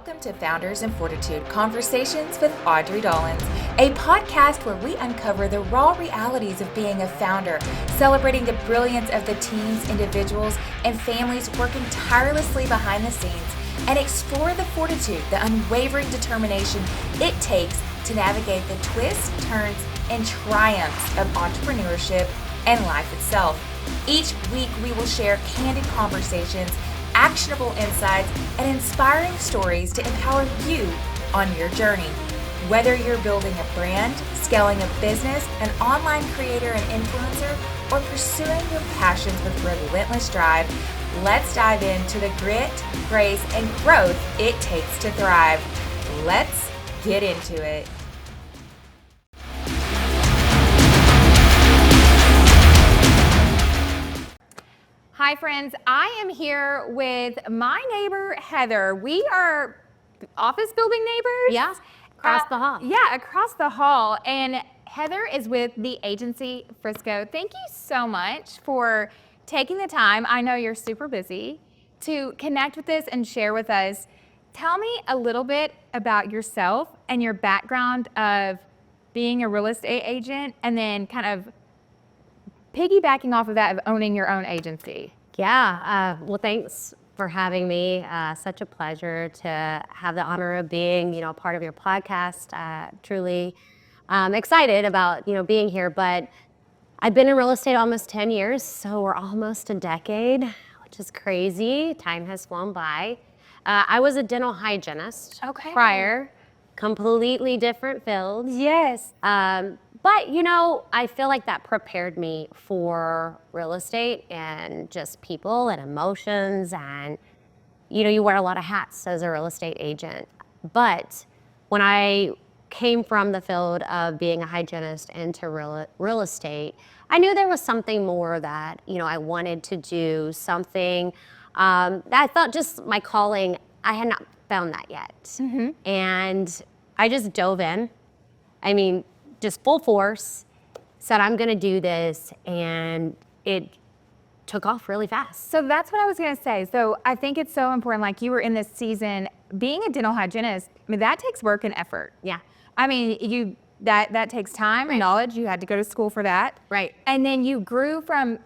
Welcome to Founders Fortitude, Conversations with Audrey Dollins, a podcast where we uncover the raw realities of being a founder, celebrating the brilliance of the teams, individuals, and families working tirelessly behind the scenes, and explore the fortitude, the unwavering determination it takes to navigate the twists, turns, and triumphs of entrepreneurship and life itself. Each week, we will share candid conversations, actionable insights, and inspiring stories to empower you on your journey. Whether you're building a brand, scaling a business, an online creator and influencer, or pursuing your passions with relentless drive, let's dive into the grit, grace, and growth it takes to thrive. Let's get into it. Hi friends, I am here with my neighbor, Heather. We are office building neighbors. Yeah, across the hall. Yeah, across the hall. And Heather is with the Agency Frisco. Thank you so much for taking the time. I know you're super busy to connect with us and share with us. Tell me a little bit about yourself and your background of being a real estate agent and then kind of piggybacking off of that of owning your own agency. Yeah, well, thanks for having me. Such a pleasure to have the honor of being, part of your podcast. Truly excited about, being here. But I've been in real estate almost 10 years, so we're almost a decade, which is crazy. Time has flown by. I was a dental hygienist prior, completely different fields. Yes. But, I feel like that prepared me for real estate and just people and emotions. And, you wear a lot of hats as a real estate agent. But when I came from the field of being a hygienist into real estate, I knew there was something more that, I wanted to do, something that I thought just my calling, I had not found that yet. Mm-hmm. And I just dove in. Just full force, said I'm gonna do this, and it took off really fast. So that's what I was gonna say. So I think it's so important, like you were in this season, being a dental hygienist, that takes work and effort. Yeah. That takes time and knowledge. You had to go to school for that. Right. And then you grew from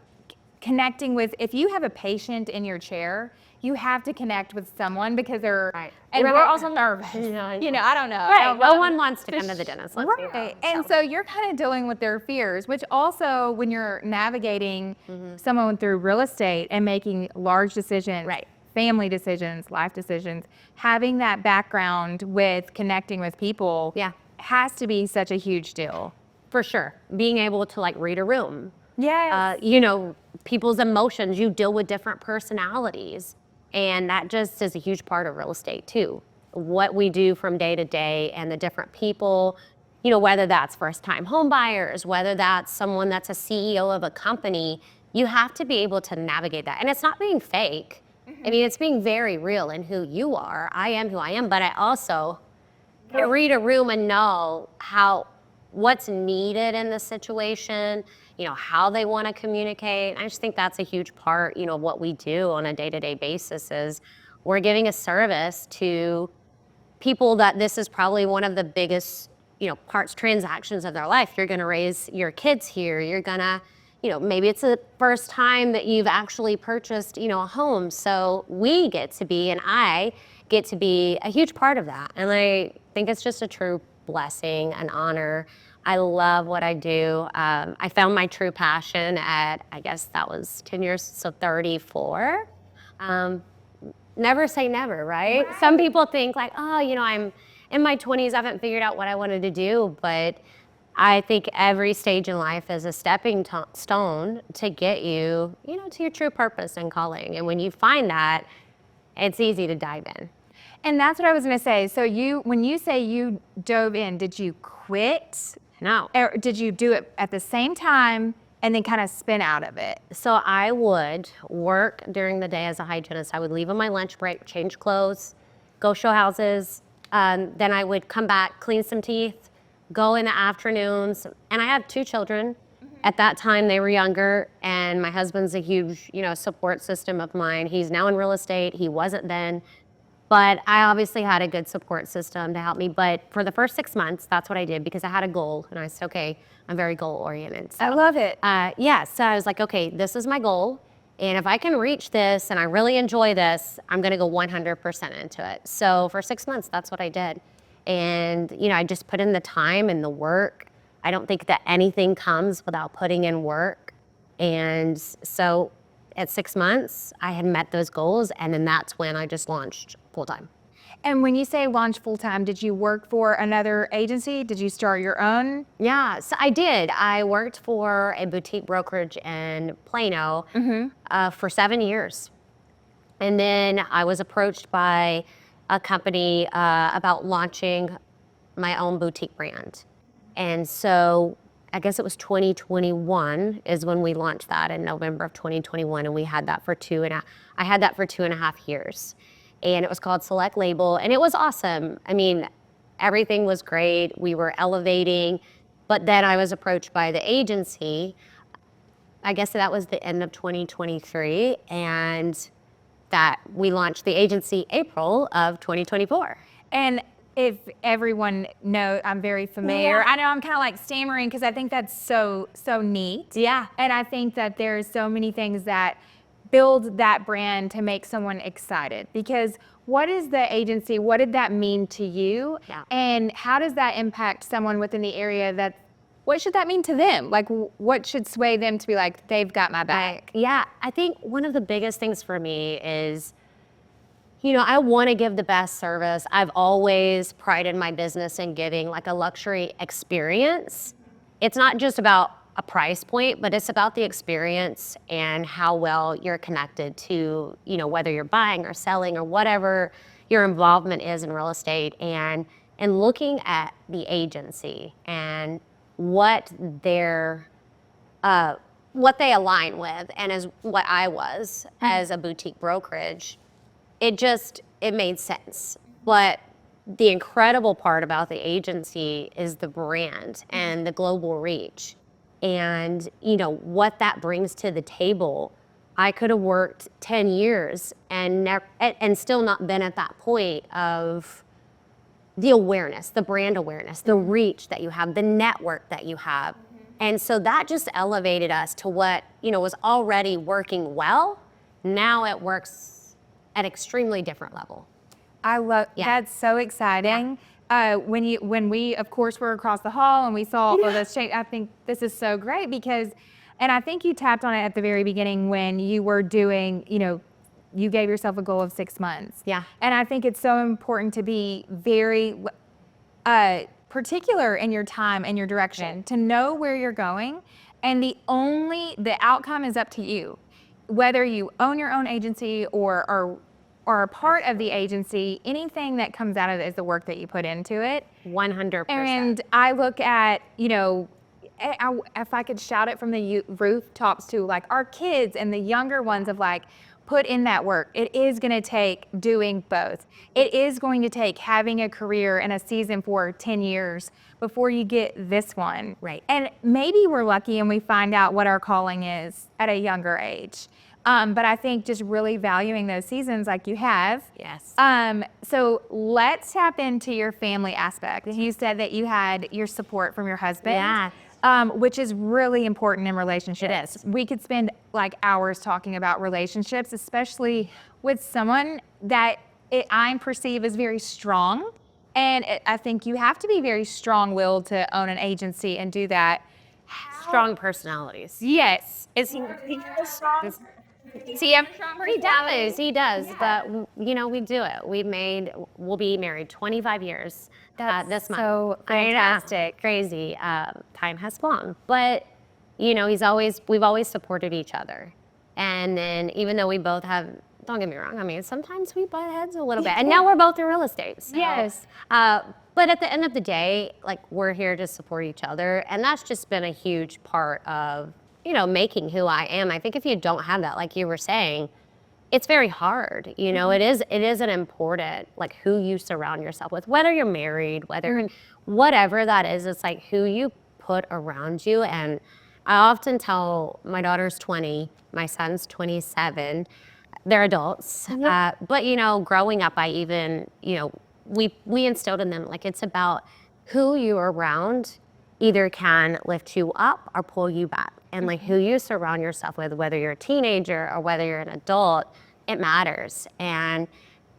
connecting with, if you have a patient in your chair, you have to connect with someone because they're, and we're also nervous. I don't know. Right. No one wants to come to the dentist. Right. And so you're kind of dealing with their fears, which also when you're navigating someone through real estate and making large decisions, family decisions, life decisions, having that background with connecting with people has to be such a huge deal. For sure. Being able to read a room. Yeah. People's emotions, you deal with different personalities. And that just is a huge part of real estate too. What we do from day to day and the different people, whether that's first-time home buyers, whether that's someone that's a CEO of a company, you have to be able to navigate that. And it's not being fake. Mm-hmm. It's being very real in who you are. I am who I am, but I also can read a room and know what's needed in the situation, how they want to communicate. I just think that's a huge part, of what we do on a day-to-day basis is we're giving a service to people that this is probably one of the biggest, transactions of their life. You're going to raise your kids here. You're going to, maybe it's the first time that you've actually purchased, a home. So we get to be, and I get to be a huge part of that. And I think it's just a true blessing, an honor. I love what I do. I found my true passion at, I guess that was 10 years, so 34. Never say never, right? Some people think I'm in my 20s, I haven't figured out what I wanted to do, but I think every stage in life is a stepping stone to get you, to your true purpose and calling. And when you find that, it's easy to dive in. And that's what I was gonna say. So when you say you dove in, did you quit? No. Or did you do it at the same time and then kind of spin out of it? So I would work during the day as a hygienist. I would leave on my lunch break, change clothes, go show houses. Then I would come back, clean some teeth, go in the afternoons. And I have 2 children. Mm-hmm. At that time, they were younger. And my husband's a huge, support system of mine. He's now in real estate. He wasn't then. But I obviously had a good support system to help me. But for the first 6 months, that's what I did because I had a goal. And I said, okay, I'm very goal oriented. So, I love it. So I was like, okay, this is my goal. And if I can reach this and I really enjoy this, I'm going to go 100% into it. So for 6 months, that's what I did. And, I just put in the time and the work. I don't think that anything comes without putting in work. And so at 6 months, I had met those goals. And then that's when I just launched full time. And when you say launch full time, did you work for another agency? Did you start your own? Yeah, so I did. I worked for a boutique brokerage in Plano for 7 years. And then I was approached by a company about launching my own boutique brand. And so I guess it was 2021 is when we launched that in November of 2021. And we had that for I had that for 2.5 years. And it was called Select Label. And it was awesome. I mean, everything was great. We were elevating. But then I was approached by the agency. I guess that was the end of 2023. And that we launched the agency April of 2024. And if everyone knows, I'm very familiar. I know I'm kind of like stammering because I think that's so neat. Yeah. And I think that there's so many things that build that brand to make someone excited. Because what is the agency? What did that mean to you? Yeah. And how does that impact someone within the area what should that mean to them? Like, what should sway them to be like, they've got my back? Yeah, I think one of the biggest things for me is, I want to give the best service. I've always prided my business in giving like a luxury experience. It's not just about a price point, but it's about the experience and how well you're connected to, whether you're buying or selling or whatever your involvement is in real estate, and looking at the agency and what they align with, and as what I was as a boutique brokerage, it made sense. But the incredible part about the agency is the brand and the global reach, and what that brings to the table. I could have worked 10 years and still not been at that point of the awareness, the brand awareness, the reach that you have, the network that you have. And so that just elevated us to what, was already working well. Now it works at an extremely different level. I love, that's so exciting. When we, of course, were across the hall and we saw all this change, I think this is so great because, and I think you tapped on it at the very beginning when you were doing, you gave yourself a goal of 6 months. Yeah. And I think it's so important to be very particular in your time and your direction, to know where you're going. And the outcome is up to you. Whether you own your own agency or are a part of the agency, anything that comes out of it is the work that you put into it. 100%. And I look at, if I could shout it from the rooftops to like our kids and the younger ones of like, put in that work. It is going to take doing both. It is going to take having a career and a season for 10 years before you get this one. Right. And maybe we're lucky and we find out what our calling is at a younger age. But I think just really valuing those seasons like you have. Yes. So let's tap into your family aspect. You said that you had your support from your husband. Yeah. Which is really important in relationships. It is. We could spend like hours talking about relationships, especially with someone that I perceive as very strong. And I think you have to be very strong-willed to own an agency and do that. Strong personalities. Yes. Is he strong? See, I'm strong personality. He does, but we do it. We'll be married 25 years this month. So fantastic. Crazy. Time has flown, but we've always supported each other. And then even though we both have, don't get me wrong, I mean, sometimes we butt heads a little bit, and now we're both in real estate. So, yes. But at the end of the day, like, we're here to support each other, and that's just been a huge part of making who I am. I think if you don't have that, like you were saying, it's very hard. It is an important, like, who you surround yourself with, whether you're married, whatever that is, it's like who you put around you. And I often tell, my daughter's 20, my son's 27, they're adults. But, you know, growing up, I even, you know, we instilled in them, like, it's about who you're around either can lift you up or pull you back. And like who you surround yourself with, whether you're a teenager or whether you're an adult, it matters. And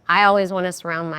I always want to surround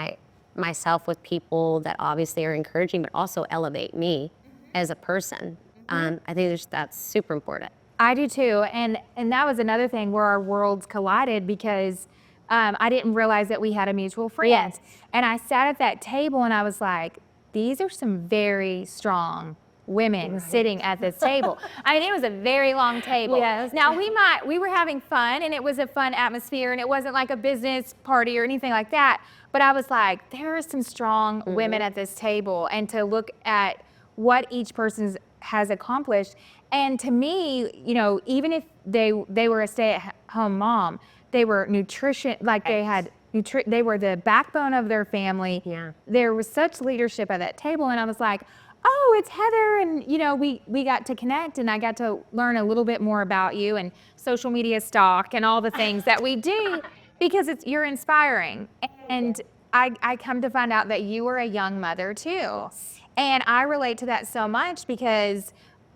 myself with people that obviously are encouraging, but also elevate me as a person. I think that's super important. I do too, and that was another thing where our worlds collided because I didn't realize that we had a mutual friend. Yes. And I sat at that table and I was like, these are some very strong women sitting at this table. I mean, it was a very long table. Yes. Now we were having fun and it was a fun atmosphere and it wasn't like a business party or anything like that. But I was like, there are some strong women at this table, and to look at what each person has accomplished. And to me, you know, even if they were a stay-at-home mom, they were they were the backbone of their family. Yeah. There was such leadership at that table, and I was like, oh, it's Heather, and you know, we got to connect, and I got to learn a little bit more about you and social media stock and all the things that we do because you're inspiring. And I come to find out that you were a young mother too. And I relate to that so much because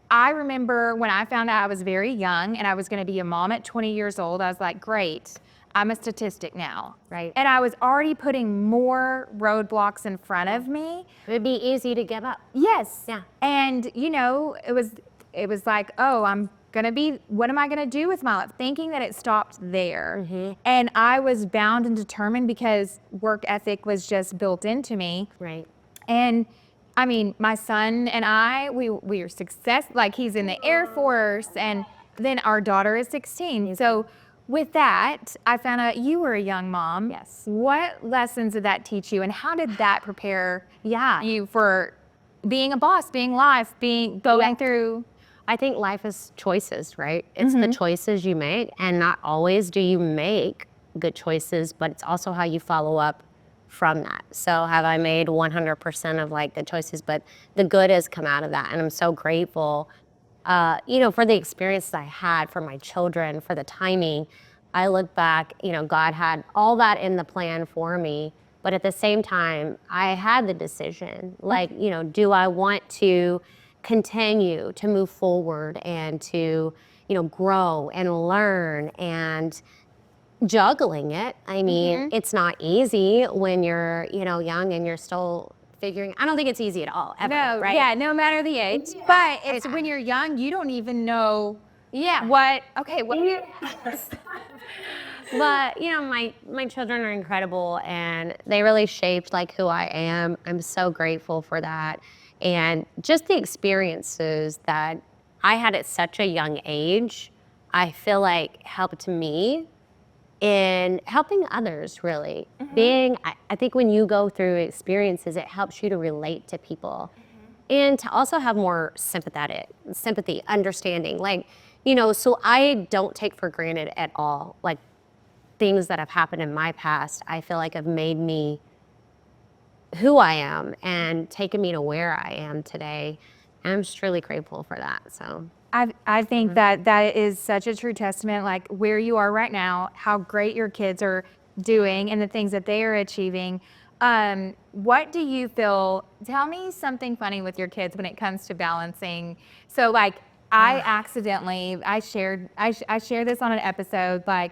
I remember when I found out I was very young and I was going to be a mom at 20 years old, I was like, great, I'm a statistic now. Right. And I was already putting more roadblocks in front of me. It would be easy to give up. Yes. Yeah. And, you know, it was like, oh, what am I going to do with my life? Thinking that it stopped there. And I was bound and determined because work ethic was just built into me. Right. And I mean, my son and we are like he's in the Air Force, and then our daughter is 16. So with that, I found out you were a young mom. Yes. What lessons did that teach you, and how did that prepare you for being a boss, being life, going through? I think life is choices, right? It's the choices you make, and not always do you make good choices, but it's also how you follow up from that. So have I made 100% of like good choices, but the good has come out of that. And I'm so grateful, you know, for the experiences I had, for my children, for the timing. I look back, you know, God had all that in the plan for me, but at the same time, I had the decision, like, you know, do I want to continue to move forward and to, you know, grow and learn and juggling it. I mean, it's not easy when you're, you know, young and you're still figuring. I don't think it's easy at all, ever, No, right? yeah, no matter the age. But it's when you're young, you don't even know what. But, you know, my children are incredible, and they really shaped like who I am. I'm so grateful for that. And just the experiences that I had at such a young age, I feel like helped me in helping others, really. I think when you go through experiences, it helps you to relate to people and to also have more sympathy, understanding. Like, you know, so I don't take for granted at all, like, things that have happened in my past, I feel like have made me who I am and taken me to where I am today. And I'm just truly grateful for that, so. I think that is such a true testament, like where you are right now, how great your kids are doing and the things that they are achieving. What do you feel, tell me something funny with your kids when it comes to balancing. So like I shared this on an episode, like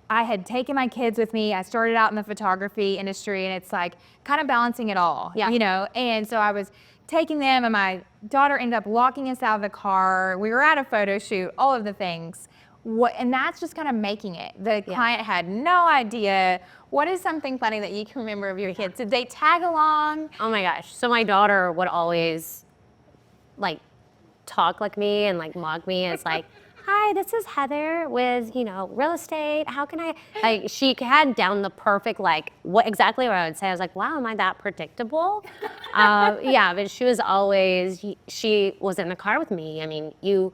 I had taken my kids with me. I started out in the photography industry, and it's like kind of balancing it all, you know? And so I was taking them, and my daughter ended up locking us out of the car. We were at a photo shoot, all of the things. And that's just kind of making it. The client had no idea. What is something funny that you can remember of your kids? Did they tag along? Oh my gosh. So my daughter would always like talk like me and like mock me. It's like, hi, this is Heather with, you know, real estate. How can I, like, she had down the perfect, like, exactly what I would say. I was like, wow, am I that predictable? Yeah, but she was in the car with me. I mean, you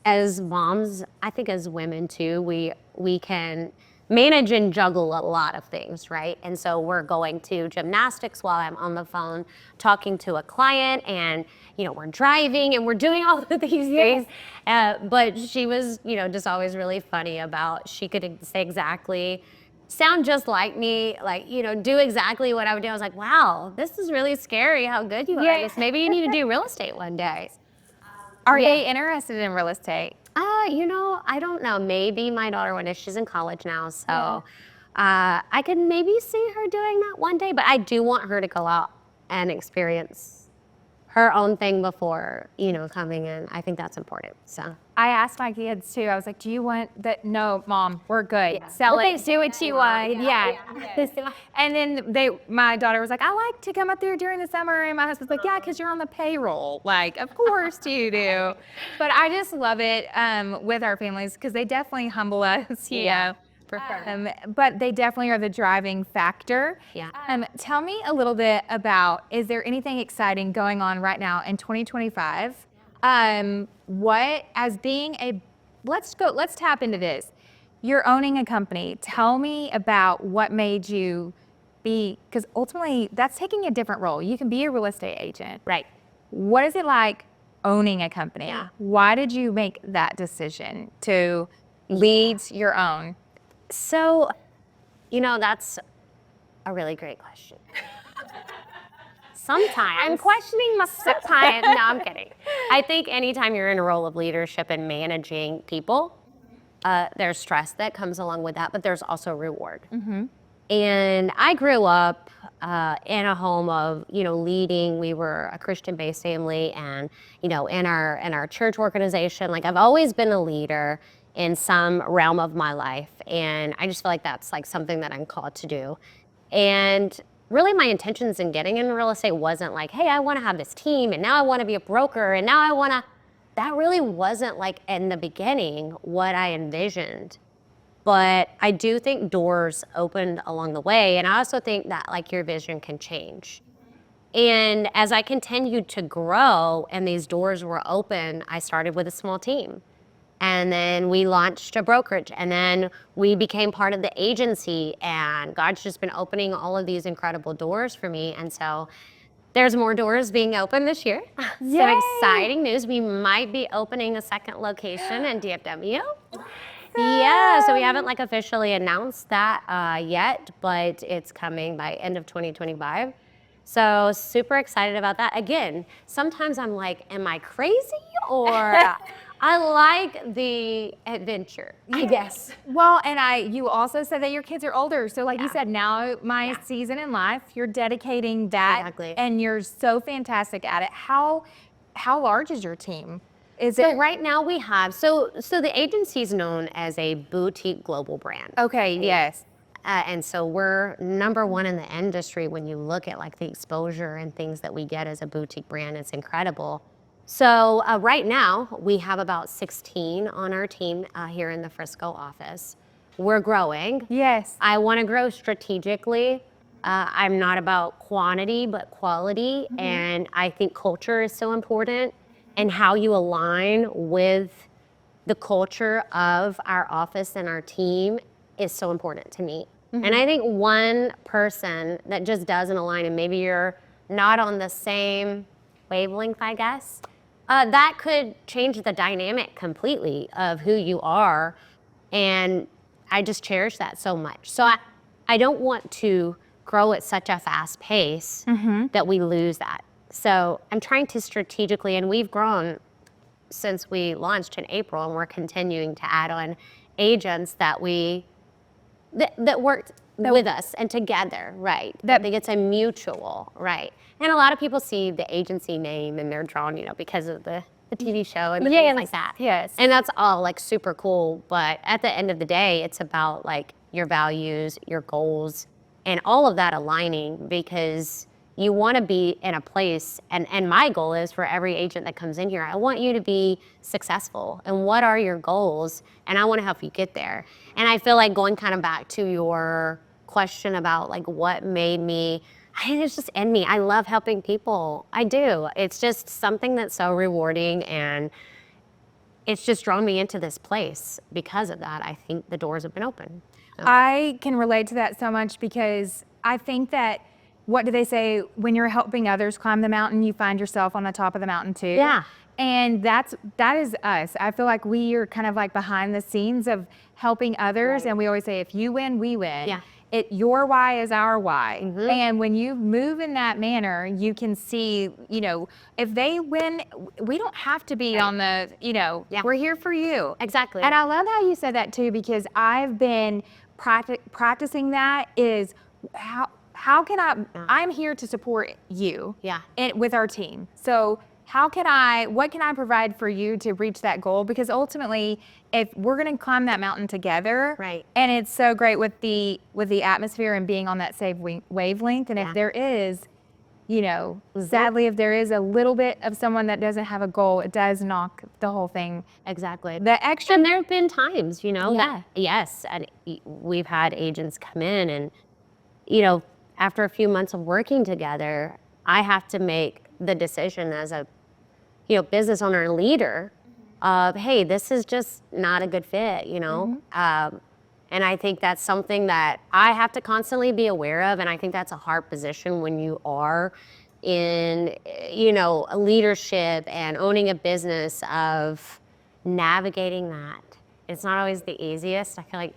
as moms, I think as women too, we can manage and juggle a lot of things, right? And so we're going to gymnastics while I'm on the phone talking to a client, and we're driving and we're doing all of these things. But she was, just always really funny about, she could say exactly, sound just like me, like, do exactly what I would do. I was like, wow, this is really scary how good you are at this. Maybe you need to do real estate one day. Are they interested in real estate? I don't know. Maybe my daughter, when she's in college now, so I could maybe see her doing that one day. But I do want her to go out and experience her own thing before, coming in. I think that's important. So I asked my kids too. I was like, "Do you want that?" "No, Mom, we're good. Sell it. Do what you want." Yeah. And then my daughter was like, "I like to come up there during the summer," and my husband's like, "Yeah, because you're on the payroll." Like, of course you do. But I just love it with our families because they definitely humble us. For sure. But they definitely are the driving factor. Yeah. Tell me a little bit about, is there anything exciting going on right now in 2025? What, as being let's tap into this. You're owning a company. Tell me about what made you because ultimately that's taking a different role. You can be a real estate agent. Right. What is it like owning a company? Yeah. Why did you make that decision to lead your own? So, that's a really great question. Sometimes. I'm questioning myself. Sometimes, no, I'm kidding. I think anytime you're in a role of leadership and managing people, there's stress that comes along with that, but there's also reward. And I grew up in a home of, leading. We were a Christian-based family, and, in our church organization, like I've always been a leader in some realm of my life. And I just feel like that's like something that I'm called to do. And really my intentions in getting into real estate wasn't like, hey, I want to have this team and now I want to be a broker and now I want to, that really wasn't like in the beginning what I envisioned. But I do think doors opened along the way. And I also think that like your vision can change. And as I continued to grow and these doors were open, I started with a small team. And then we launched a brokerage, and then we became part of the agency, and God's just been opening all of these incredible doors for me. And so there's more doors being opened this year. Some exciting news. We might be opening a second location in DFW. Yeah, so we haven't like officially announced that yet, but it's coming by end of 2025. So super excited about that. Again, sometimes I'm like, am I crazy? Or I like the adventure, I guess. Well, and you also said that your kids are older. So like you said, now my season in life, you're dedicating that. Exactly. And you're so fantastic at it. How large is your team? So right now we have, so the agency is known as a boutique global brand. Okay, yes. And so we're number one in the industry when you look at like the exposure and things that we get as a boutique brand. It's incredible. So right now we have about 16 on our team here in the Frisco office. We're growing. Yes. I want to grow strategically. I'm not about quantity, but quality. And I think culture is so important, and how you align with the culture of our office and our team is so important to me. And I think one person that just doesn't align, and maybe you're not on the same wavelength, I guess, that could change the dynamic completely of who you are. And I just cherish that so much. So I don't want to grow at such a fast pace that we lose that. So I'm trying to strategically, and we've grown since we launched in April, and we're continuing to add on agents that that worked with us and together, right? That it's a mutual, right? And a lot of people see the agency name and they're drawn, because of the TV show and things like that. Yes. And that's all like super cool. But at the end of the day, it's about like your values, your goals, and all of that aligning, because you want to be in a place, and my goal is for every agent that comes in here, I want you to be successful. And what are your goals? And I want to help you get there. And I feel like going kind of back to your question about like what made me, I think it's just in me. I love helping people. I do. It's just something that's so rewarding, and it's just drawn me into this place because of that. I think the doors have been open. So. I can relate to that so much because I think that, what do they say? When you're helping others climb the mountain, you find yourself on the top of the mountain too. Yeah. And that is us. I feel like we are kind of like behind the scenes of helping others. And we always say, if you win, we win. Yeah. Your why is our why. And when you move in that manner, you can see, if they win, we don't have to be on the, we're here for you. Exactly. And I love how you said that too, because I've been practicing that is how can I'm here to support you with our team. So what can I provide for you to reach that goal? Because ultimately, if we're going to climb that mountain together, and it's so great with the atmosphere and being on that same wavelength, and if there is, sadly, if there is a little bit of someone that doesn't have a goal, it does knock the whole thing. Exactly. The extra. And there have been times, that, yes, and we've had agents come in and, after a few months of working together, I have to make the decision as a business owner and leader of, hey, this is just not a good fit, and I think that's something that I have to constantly be aware of, and I think that's a hard position when you are in, leadership and owning a business, of navigating that. It's not always the easiest. I feel like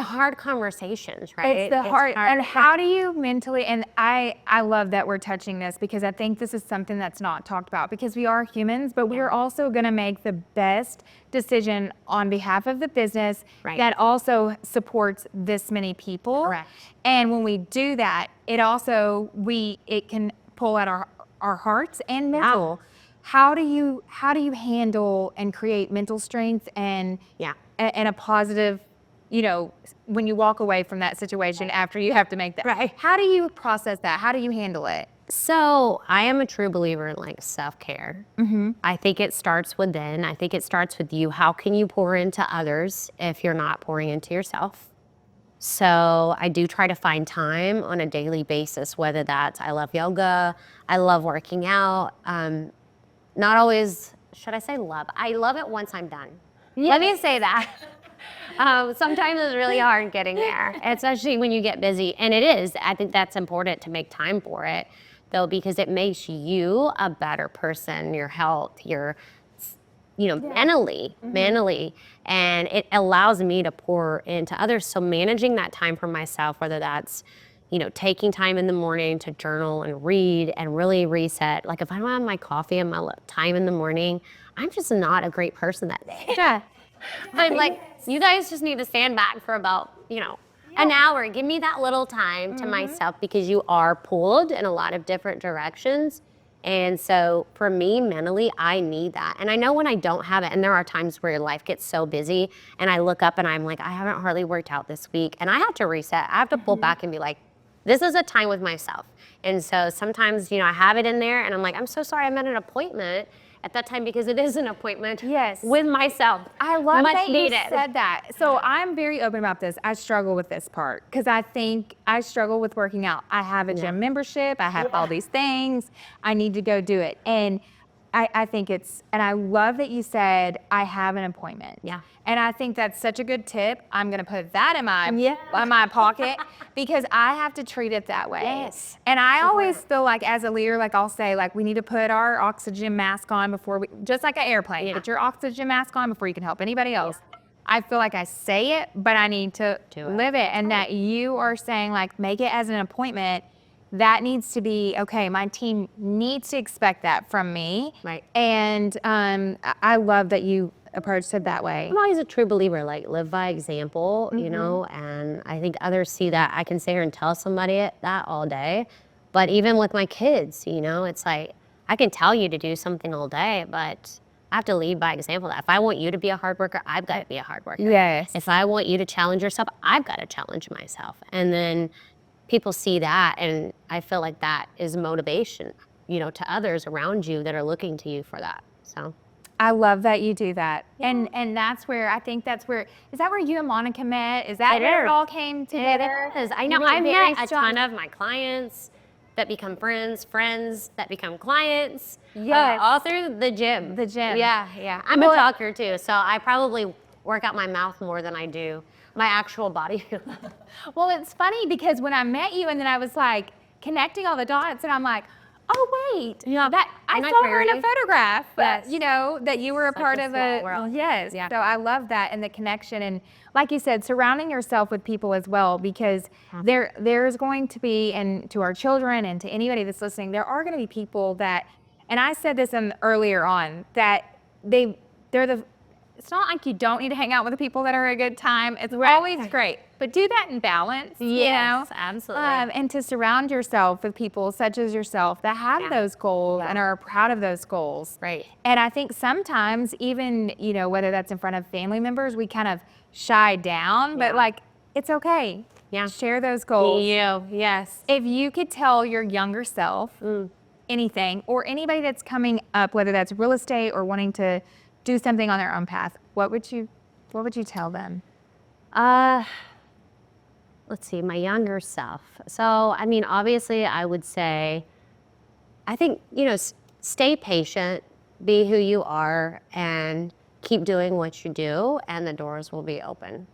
hard conversations, right? It's hard. And how do you mentally, and I love that we're touching this, because I think this is something that's not talked about, because we are humans, but we are also going to make the best decision on behalf of the business that also supports this many people. Correct. And when we do that, it also, it can pull at our hearts and mental. How do you handle and create mental strength and a positive, when you walk away from that situation after you have to make that, how do you process that? How do you handle it? So I am a true believer in self-care. I think it starts within. I think it starts with you. How can you pour into others if you're not pouring into yourself? So I do try to find time on a daily basis, whether that's, I love yoga, I love working out. Not always, should I say love? I love it once I'm done. Let me say that. Sometimes it's really hard getting there, especially when you get busy. And it is. I think that's important to make time for it, though, because it makes you a better person, your health, mentally, and it allows me to pour into others. So managing that time for myself, whether that's, taking time in the morning to journal and read and really reset. Like if I don't have my coffee and my time in the morning, I'm just not a great person that day. I'm like, you guys just need to stand back for about, an hour. Give me that little time to myself, because you are pulled in a lot of different directions. And so for me, mentally, I need that. And I know when I don't have it, and there are times where life gets so busy and I look up and I'm like, I haven't hardly worked out this week. And I have to reset. I have to pull back and be like, this is a time with myself. And so sometimes, I have it in there and I'm like, I'm so sorry, I'm at an appointment at that time, because it is an appointment with myself. I love that you said that. So I'm very open about this. I struggle with this part, because I think I struggle with working out. I have a gym membership. I have all these things. I need to go do it. And I think and I love that you said, I have an appointment. Yeah. And I think that's such a good tip. I'm going to put that in my pocket, because I have to treat it that way. Yes. And I always feel like, as a leader, I'll say, we need to put our oxygen mask on before just like an airplane, put your oxygen mask on before you can help anybody else. I feel like I say it, but I need to live it. And that you are saying, make it as an appointment. That needs to be, okay, my team needs to expect that from me. Right. And I love that you approached it that way. I'm always a true believer, live by example, and I think others see that. I can sit here and tell somebody that all day, but even with my kids, it's like, I can tell you to do something all day, but I have to lead by example. That if I want you to be a hard worker, I've got to be a hard worker. Yes. If I want you to challenge yourself, I've got to challenge myself. And then people see that, and I feel like that is motivation, to others around you that are looking to you for that. So I love that you do that. And that's where, I think is that where you and Monica met? Is that where it all came together? It is. I know. I've met a ton of my clients, that become friends, friends that become clients. Yes. All through the gym. The gym. Yeah. I'm a talker too, so I probably work out my mouth more than I do my actual body. Well, it's funny because when I met you and then I was like connecting all the dots and I'm like, oh wait, Yeah. that I Isn't that saw her in a crazy? photograph. Yes. You know, that you were a Such part a of small a world. yes. Yeah. So I love that and the connection and like you said, surrounding yourself with people as well because there's going to be and to our children and to anybody that's listening, there are going to be people that and I said this earlier on that they're the it's not like you don't need to hang out with the people that are a good time. It's always great, but do that in balance. Yes, you know? absolutely. And to surround yourself with people such as yourself that have those goals and are proud of those goals. Right. And I think sometimes even, you know, whether that's in front of family members, we kind of shy down, but like, it's okay. Yeah. Share those goals. Yes. If you could tell your younger self anything or anybody that's coming up, whether that's real estate or wanting to do something on their own path, what would you tell them? Let's see, my younger self. So, I mean, obviously I would say, I think, you know, stay patient, be who you are, and keep doing what you do, and the doors will be open.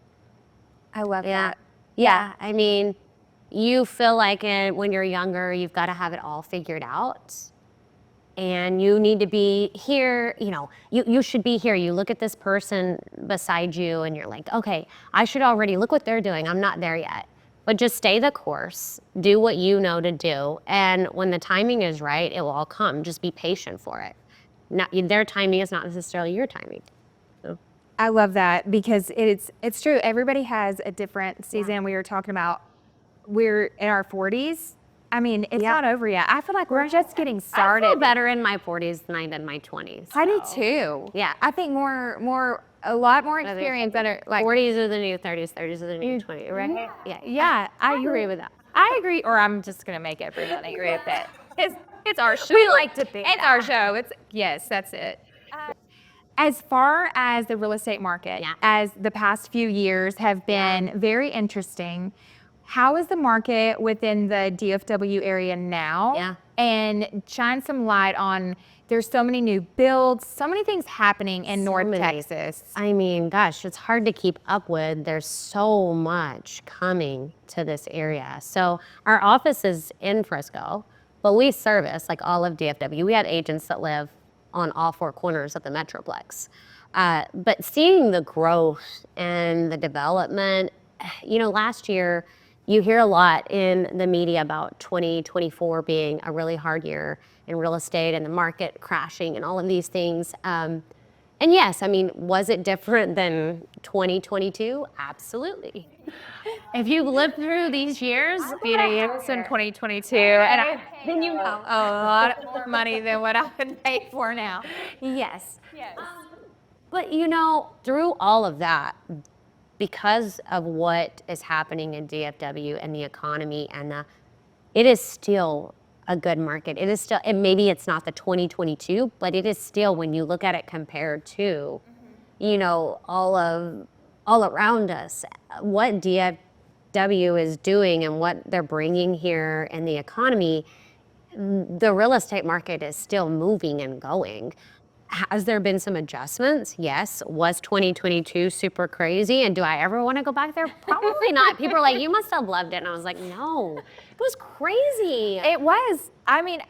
I love that. Yeah. I mean, you feel like when you're younger, you've got to have it all figured out. And you need to be here, you know, you should be here. You look at this person beside you and you're like, okay, I should already look what they're doing. I'm not there yet. But just stay the course, do what you know to do. And when the timing is right, it will all come. Just be patient for it. Their timing is not necessarily your timing. So. I love that because it's true. Everybody has a different season. We were talking about we're in our 40s. I mean, it's not over yet. I feel like we're just getting started. I feel better in my 40s than I did in my 20s. I do too. Yeah. I think a lot more experience that are like 40s are the new 30s, 30s are the new 20s, right? Yeah, I agree with that. I agree, or I'm just gonna make everyone agree with that. It's our show. We like to think it's our show. Yes, that's it. As far as the real estate market, as the past few years have been very interesting, how is the market within the DFW area now? Yeah. And shine some light on, there's so many new builds, so many things happening in North Texas. I mean, gosh, it's hard to keep up with. There's so much coming to this area. So our office is in Frisco, but we service like all of DFW. We have agents that live on all four corners of the Metroplex. But seeing the growth and the development, you know, last year, you hear a lot in the media about 2024 being a really hard year in real estate and the market crashing and all of these things. And yes, I mean, was it different than 2022? Absolutely. If you've lived through these years, You know, years in 2022, and then you know a lot more money than what I would pay for now. yes. But you know, through all of that, because of what is happening in DFW and the economy and it is still a good market. It is still, and maybe it's not the 2022, but it is still, when you look at it compared to, you know, all around us, what DFW is doing and what they're bringing here in the economy, the real estate market is still moving and going. Has there been some adjustments? Yes. Was 2022 super crazy? And do I ever want to go back there? Probably not. People are like, you must have loved it. And I was like, no, it was crazy. It was. I mean,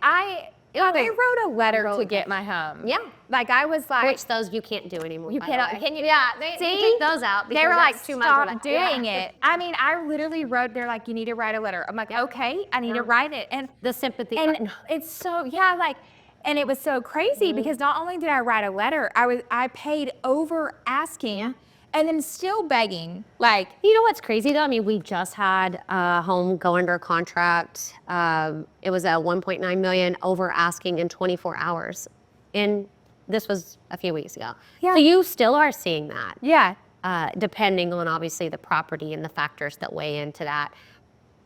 they wrote a letter to get my home. Yeah. Like I was like, Which those you can't do anymore. you by the cannot. way. Can you? Yeah. See? Take those out. They because were like, that's too much stop of it. doing it. I mean, I literally wrote. They're like, you need to write a letter. I'm like, okay, I need to write it. And The sympathy. and it's so like. And it was so crazy because not only did I write a letter, I paid over asking and then still begging. Like, you know what's crazy though? I mean, we just had a home go under contract. It was a 1.9 million over asking in 24 hours. And this was a few weeks ago. Yeah. So you still are seeing that. yeah, Depending on obviously the property and the factors that weigh into that.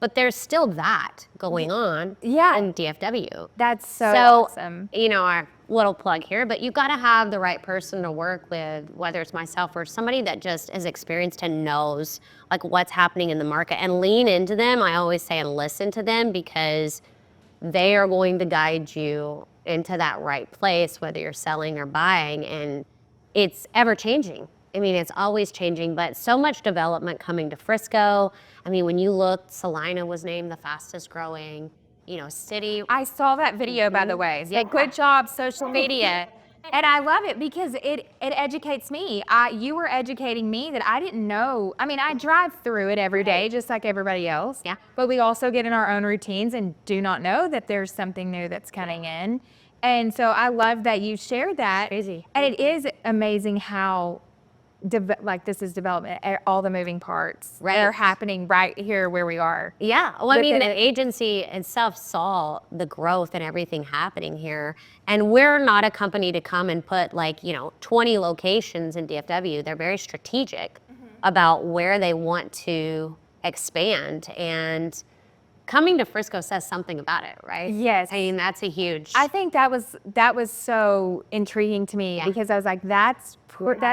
But there's still that going on in DFW. that's so awesome. You know, our little plug here, but you got to have the right person to work with, whether it's myself or somebody that just is experienced and knows like what's happening in the market, and lean into them. I always say, and listen to them, because they are going to guide you into that right place, whether you're selling or buying. And it's ever changing. I mean, it's always changing, but so much development coming to Frisco. I mean, when you look, Salina was named the fastest growing, city. I saw that video, by the way. So good job, social media. And I love it because it educates me. You were educating me that I didn't know. I mean, I drive through it every day, just like everybody else. Yeah. But we also get in our own routines and do not know that there's something new that's coming in. And so I love that you shared that. Crazy. And it is amazing how this is development, all the moving parts are happening right here where we are. Yeah, well, I mean, the agency itself saw the growth and everything happening here. And we're not a company to come and put 20 locations in DFW. They're very strategic about where they want to expand. And coming to Frisco says something about it, right? Yes. I mean, that's a huge. I think that was so intriguing to me because I was like, that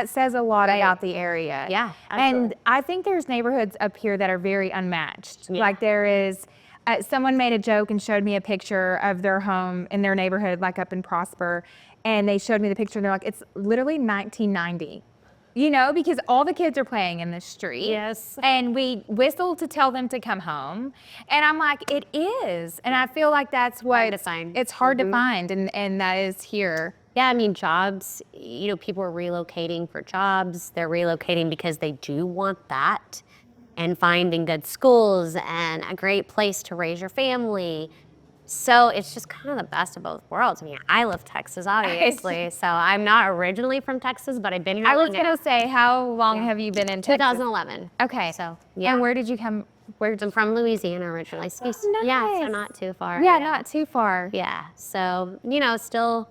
says a lot about the area. Yeah, absolutely. And I think there's neighborhoods up here that are very unmatched. Yeah. Like there is, someone made a joke and showed me a picture of their home in their neighborhood, like up in Prosper, and they showed me the picture and they're like, it's literally 1990. Because all the kids are playing in the street. Yes. And we whistle to tell them to come home. And I'm like, it is. And I feel like that's what it's hard to find. And that is here. Yeah, I mean, jobs, people are relocating for jobs. They're relocating because they do want that and finding good schools and a great place to raise your family. So it's just kind of the best of both worlds. I mean, I love Texas, obviously. So I'm not originally from Texas, but I've been here. I was going to say, how long have you been in Texas? 2011. Okay. So, yeah. And where did you come? I'm from Louisiana originally. So, nice. Yeah, so not too far. Yeah, not too far. Yeah. So, still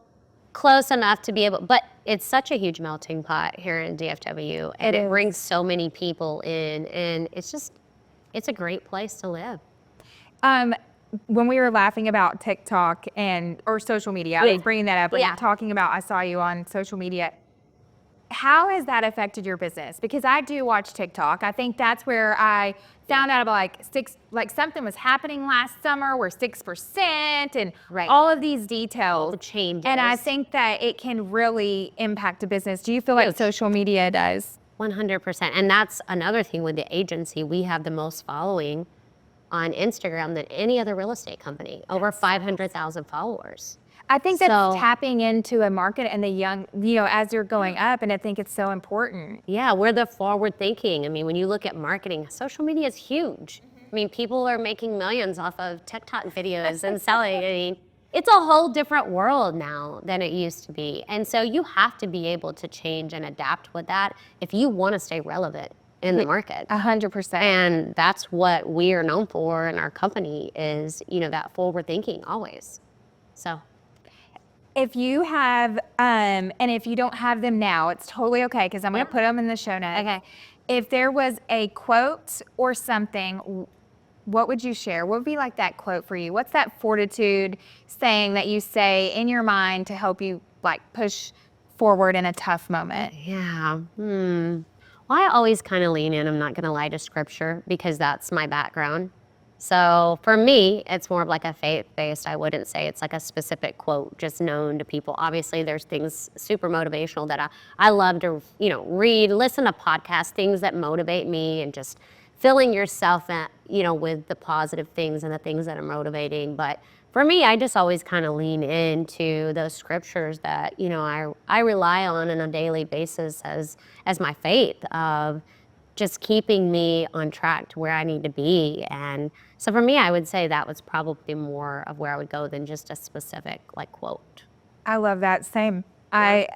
close enough to be able, but it's such a huge melting pot here in DFW. And it brings so many people in. And it's a great place to live. When we were laughing about TikTok or social media, I was bringing that up, talking about I saw you on social media. How has that affected your business? Because I do watch TikTok. I think that's where I found out about something was happening last summer where 6% and all of these details. The changes. And I think that it can really impact a business. Do you feel like social media does? 100%. And that's another thing with the agency. We have the most following on Instagram than any other real estate company, over 500,000 followers. I think that's tapping into a market and the young, as you're going up, and I think it's so important. Yeah, we're the forward thinking. I mean, when you look at marketing, social media is huge. I mean, people are making millions off of TikTok videos and selling. I mean, it's a whole different world now than it used to be. And so you have to be able to change and adapt with that if you want to stay relevant in the market. 100%. And that's what we are known for in our company is, that forward thinking always. So. If you have, and if you don't have them now, it's totally okay because I'm going to put them in the show notes. Okay. If there was a quote or something, what would you share? What would be like that quote for you? What's that fortitude saying that you say in your mind to help you push forward in a tough moment? Yeah. Well, I always kind of lean in, I'm not going to lie, to scripture because that's my background. So for me, it's more of like a faith-based. I wouldn't say it's like a specific quote just known to people. Obviously, there's things super motivational that I love to, read, listen to podcasts, things that motivate me and just filling yourself at, with the positive things and the things that are motivating. But for me, I just always kind of lean into those scriptures that, I rely on a daily basis as my faith of just keeping me on track to where I need to be. And so for me, I would say that was probably more of where I would go than just a specific quote. I love that. Same. Yeah.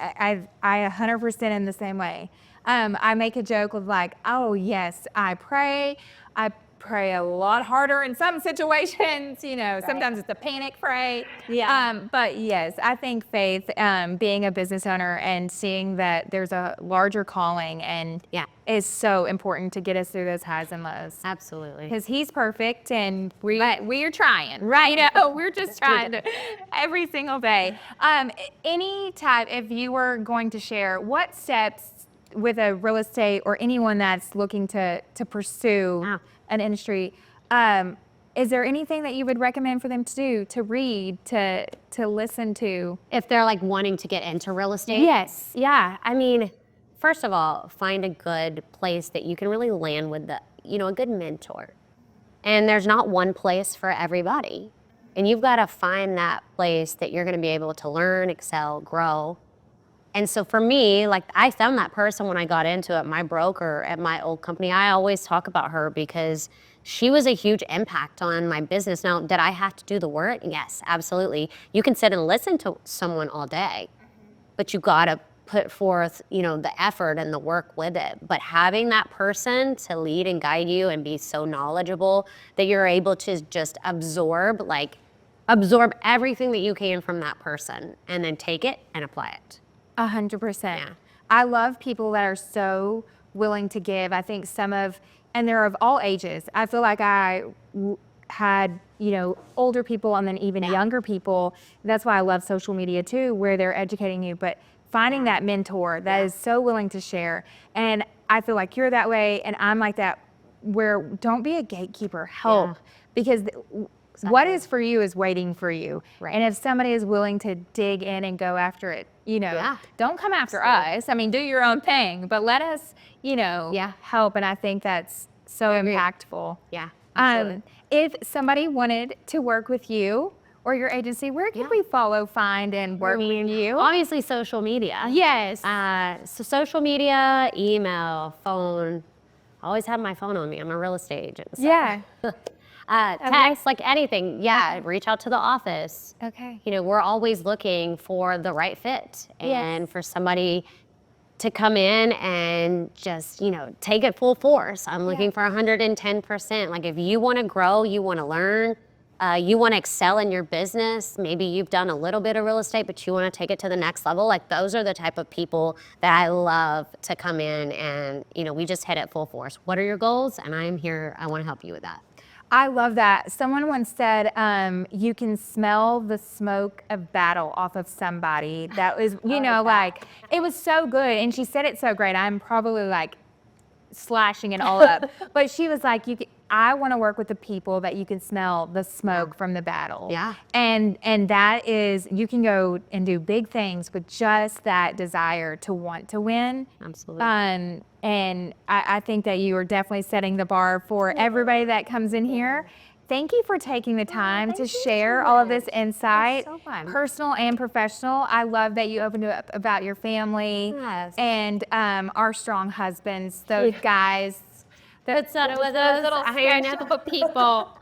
I 100% in the same way. I make a joke of oh yes, I pray a lot harder in some situations, sometimes it's a panic pray. Yeah. But yes, I think faith, being a business owner and seeing that there's a larger calling and is so important to get us through those highs and lows. Absolutely. Because he's perfect and we are trying, right? We're just trying to every single day. If you were going to share, what steps with a real estate or anyone that's looking to pursue an industry, Is there anything that you would recommend for them to do, to read, to listen to? If they're like wanting to get into real estate? Yes. Yeah, I mean, first of all, find a good place that you can really land with a good mentor. And there's not one place for everybody. And you've got to find that place that you're going to be able to learn, excel, grow. And so for me, like I found that person when I got into it, my broker at my old company. I always talk about her because she was a huge impact on my business. Now, did I have to do the work? Yes, absolutely. You can sit and listen to someone all day, but you got to put forth, the effort and the work with it. But having that person to lead and guide you and be so knowledgeable that you're able to just absorb everything that you can from that person and then take it and apply it. 100%. Yeah. I love people that are so willing to give. I think and they're of all ages. I feel like I had, older people and then even younger people. That's why I love social media too, where they're educating you. But finding that mentor that is so willing to share. And I feel like you're that way, and I'm like that, where don't be a gatekeeper, help. Because what is for you is waiting for you. Right. And if somebody is willing to dig in and go after it, don't come after us. I mean, do your own thing, but let us, help. And I think that's so impactful. Yeah. If somebody wanted to work with you or your agency, where can we follow, find, and work with you? Obviously, social media. Yes. So social media, email, phone. I always have my phone on me. I'm a real estate agent. So. Yeah. Text, like anything. Yeah, reach out to the office. Okay. We're always looking for the right fit and for somebody to come in and just, take it full force. I'm looking for 110%. Like if you want to grow, you want to learn, you want to excel in your business, maybe you've done a little bit of real estate, but you want to take it to the next level. Like those are the type of people that I love to come in and, we just hit it full force. What are your goals? And I'm here. I want to help you with that. I love that. Someone once said, you can smell the smoke of battle off of somebody. That was, it was so good. And she said it so great. I'm probably like slashing it all up. But she was like, I want to work with the people that you can smell the smoke from the battle. Yeah. And that is, you can go and do big things with just that desire to want to win. Absolutely. And I think that you are definitely setting the bar for everybody that comes in here. Thank you for taking the time to share all of this insight, so fun. Personal and professional. I love that you opened up about your family and our strong husbands, those guys. That's up with those little special people.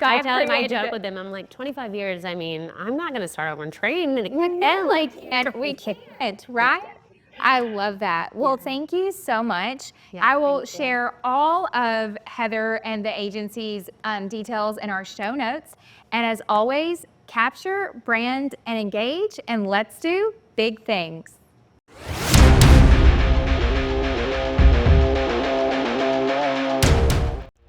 I tell them, I joke with them, I'm like, 25 years, I mean, I'm not going to start over and train. And we can't, right? I love that. Well, thank you so much. I will share all of Heather and the agency's details in our show notes. And as always, capture, brand, and engage, and let's do big things.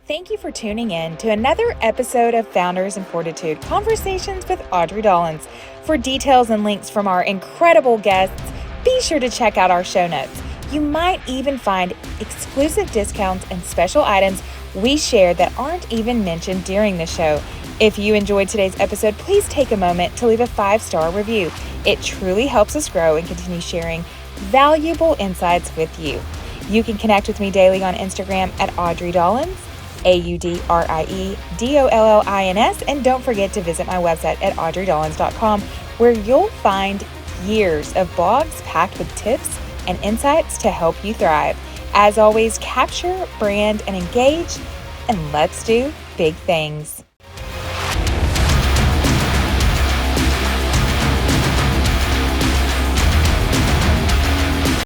Thank you for tuning in to another episode of Founders Fortitude, Conversations with Audrey Dollins. For details and links from our incredible guests, be sure to check out our show notes. You might even find exclusive discounts and special items we share that aren't even mentioned during the show. If you enjoyed today's episode, please take a moment to leave a 5-star review. It truly helps us grow and continue sharing valuable insights with you. You can connect with me daily on Instagram at Audrey Dollins, AudrieDollins, and don't forget to visit my website at audreydollins.com, where you'll find years of blogs packed with tips and insights to help you thrive. As always, capture, brand, and engage, and let's do big things.